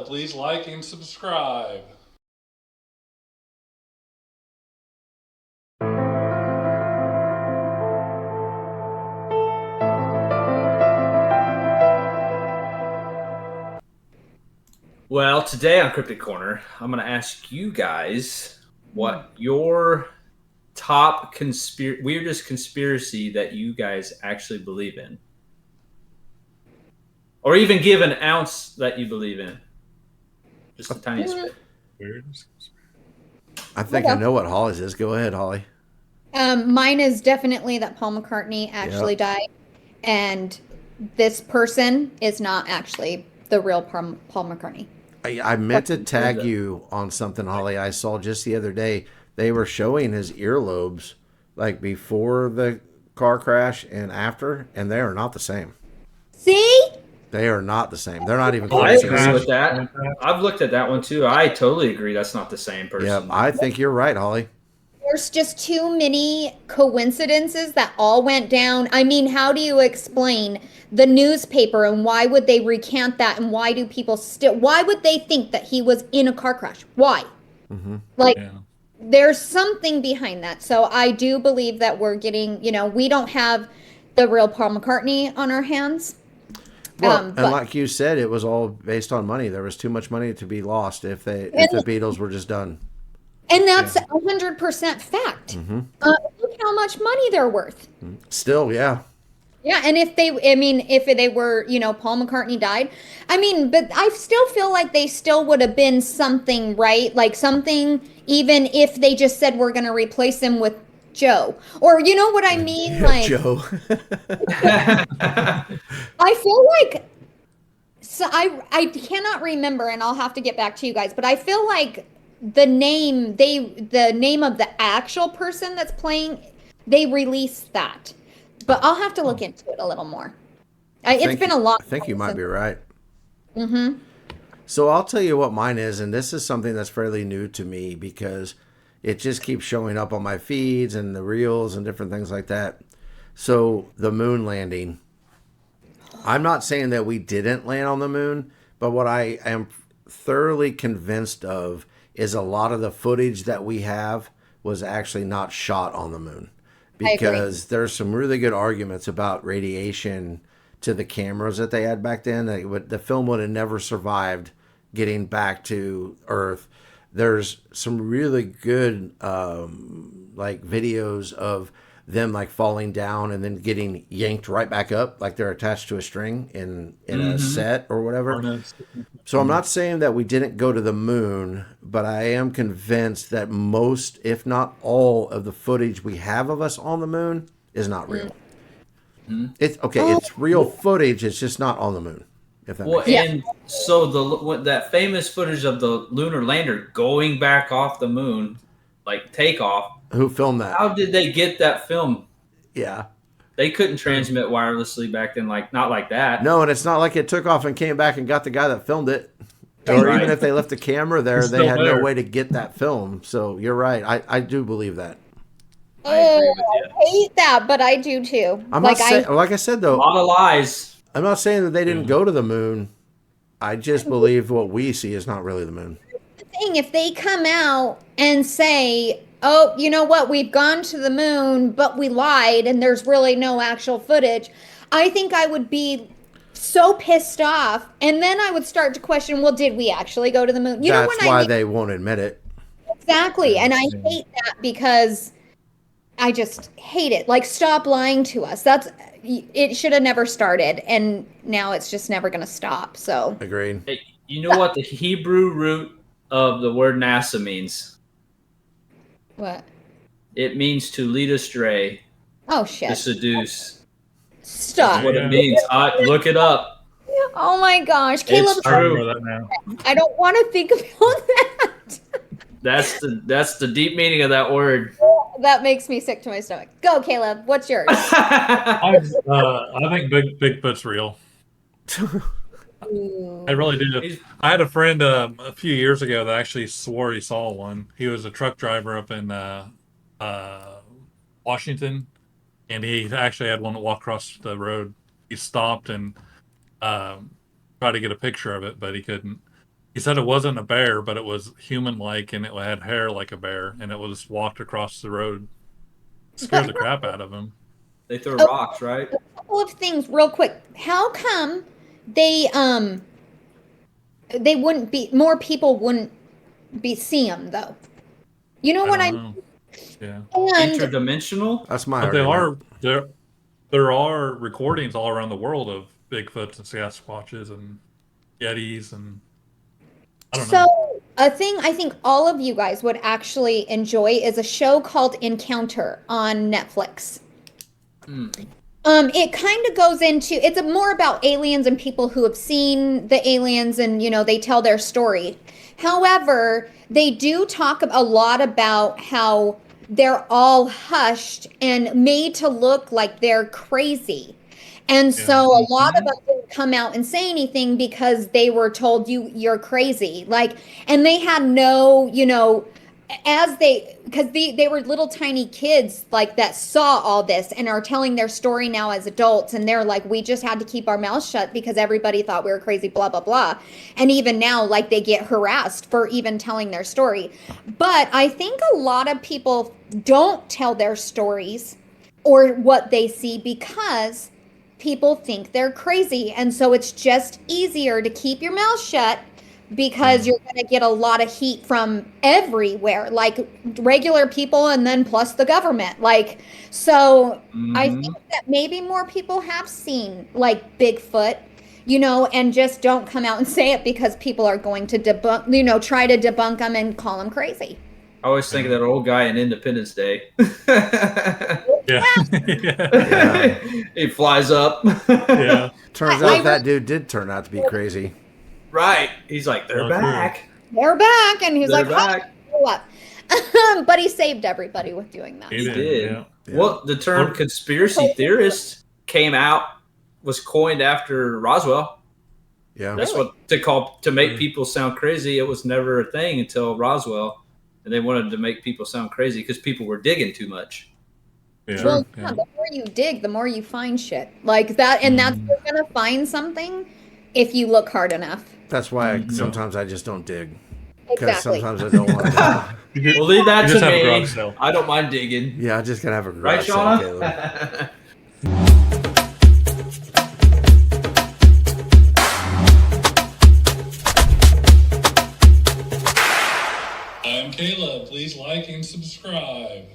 please like and subscribe. Well, today on Cryptic Corner, I'm going to ask you guys what your top weirdest conspiracy that you guys actually believe in. Or even give an ounce that you believe in. Just the tiniest bit. Weirdest. I think I know what Holly's is. Go ahead, Holly. Mine is definitely that Paul McCartney actually died, and this person is not actually the real Paul McCartney. I meant to tag you on something, Holly. I saw just the other day. They were showing his earlobes, like before the car crash and after, and they are not the same. See? They are not the same. They're not even I close. agree with that. I've looked at that one too. I totally agree that's not the same person. Yeah, I think you're right, Holly. There's just too many coincidences that all went down. I mean, how do you explain the newspaper and why would they recant that? And why do people why would they think that he was in a car crash? Why? There's something behind that. So I do believe that we're getting, we don't have the real Paul McCartney on our hands. Well, and like you said, it was all based on money. There was too much money to be lost if the Beatles were just done. And that's 100% fact. Look how much money they're worth. Still, yeah. Yeah, and if they were, Paul McCartney died, but I still feel like they still would have been something, right? Like something, even if they just said we're going to replace him with Joe. Or you know what I mean? Like Joe. I feel like, so I cannot remember, and I'll have to get back to you guys, but I feel like the name of the actual person that's playing, they released that. But I'll have to look into it a little more. It's been a long time. I think you might be right. So I'll tell you what mine is, and this is something that's fairly new to me because it just keeps showing up on my feeds and the reels and different things like that. So the moon landing. I'm not saying that we didn't land on the moon, but what I am thoroughly convinced of is a lot of the footage that we have was actually not shot on the moon. Because there's some really good arguments about radiation to the cameras that they had back then. The film would have never survived getting back to Earth. There's some really good videos of them falling down and then getting yanked right back up, like they're attached to a string in a set or whatever. So I'm not saying that we didn't go to the moon, but I am convinced that most, if not all, of the footage we have of us on the moon is not real. It's it's real footage. It's just not on the moon. If that makes sense. And so that famous footage of the lunar lander going back off the moon, like takeoff. Who filmed that? How did they get that film? Yeah. They couldn't transmit wirelessly back then, not like that. No, and it's not like it took off and came back and got the guy that filmed it. Or even if they left the camera there, they had no way to get that film. So you're right. I do believe that. I hate that, but I do too. Like I said, though, a lot of lies. I'm not saying that they didn't go to the moon. I just believe what we see is not really the moon. The thing, if they come out and say, oh, you know what, we've gone to the moon, but we lied and there's really no actual footage, I think I would be so pissed off. And then I would start to question, well, did we actually go to the moon? That's why they won't admit it. Exactly. And I hate that because I just hate it. Like, stop lying to us. It should have never started. And now it's just never going to stop. So. Agreed. Hey, you know what the Hebrew root of the word NASA means? What? It means to lead astray. Oh, shit. To seduce. Stop. That's what it means. Look it up. Oh my gosh, Caleb! It's true. I don't want to think about that. That's the deep meaning of that word. That makes me sick to my stomach. Go, Caleb. What's yours? I think Bigfoot's real. I really do. I had a friend a few years ago that actually swore he saw one. He was a truck driver up in Washington, and he actually had one that walked across the road. He stopped and tried to get a picture of it, but he couldn't. He said it wasn't a bear, but it was human-like, and it had hair like a bear, and it was walked across the road. Scared the crap out of him. They throw rocks, right? A couple of things real quick. How come they wouldn't be more people wouldn't be see them though? You know what I don't know. Yeah. and Interdimensional? That's my But they argument. are there are recordings all around the world of Bigfoots and Sasquatches and Yetis, and I don't know. so a thing I think all of you guys would actually enjoy is a show called Encounter on Netflix. It kind of goes into it's more about aliens and people who have seen the aliens, and they tell their story. However, they do talk a lot about how they're all hushed and made to look like they're crazy. And so a lot of them didn't come out and say anything because they were told you're crazy. Like, and they had no, because they were little tiny kids like that saw all this and are telling their story now as adults, and they're like, we just had to keep our mouths shut because everybody thought we were crazy, blah blah blah. And even now, like, they get harassed for even telling their story. But I think a lot of people don't tell their stories or what they see because people think they're crazy, and so it's just easier to keep your mouth shut because you're going to get a lot of heat from everywhere, like regular people and then plus the government. Like, so I think that maybe more people have seen like Bigfoot, and just don't come out and say it because people are going to debunk, try to debunk them and call them crazy. I always think of that old guy in Independence Day. Yeah. Yeah. He flies up. Yeah. Turns out that dude did turn out to be crazy. Right. He's like, they're back. They're back. And he's They're like, back. what? But he saved everybody with doing that. He He did, did. yeah. Well, the term conspiracy theorist was coined after Roswell. Yeah. That's what to make people sound crazy. It was never a thing until Roswell, and they wanted to make people sound crazy because people were digging too much. Yeah. Well, Yeah. the more you dig, the more you find shit like that, and that's you're gonna find something if you look hard enough. That's why sometimes I just don't dig. Because Exactly. sometimes I don't want to. We'll leave that You to just have a me. garage sale. I don't mind digging. Yeah, I just gotta have a Right, garage sale, Caleb. Shauna? I'm Caleb. Please like and subscribe.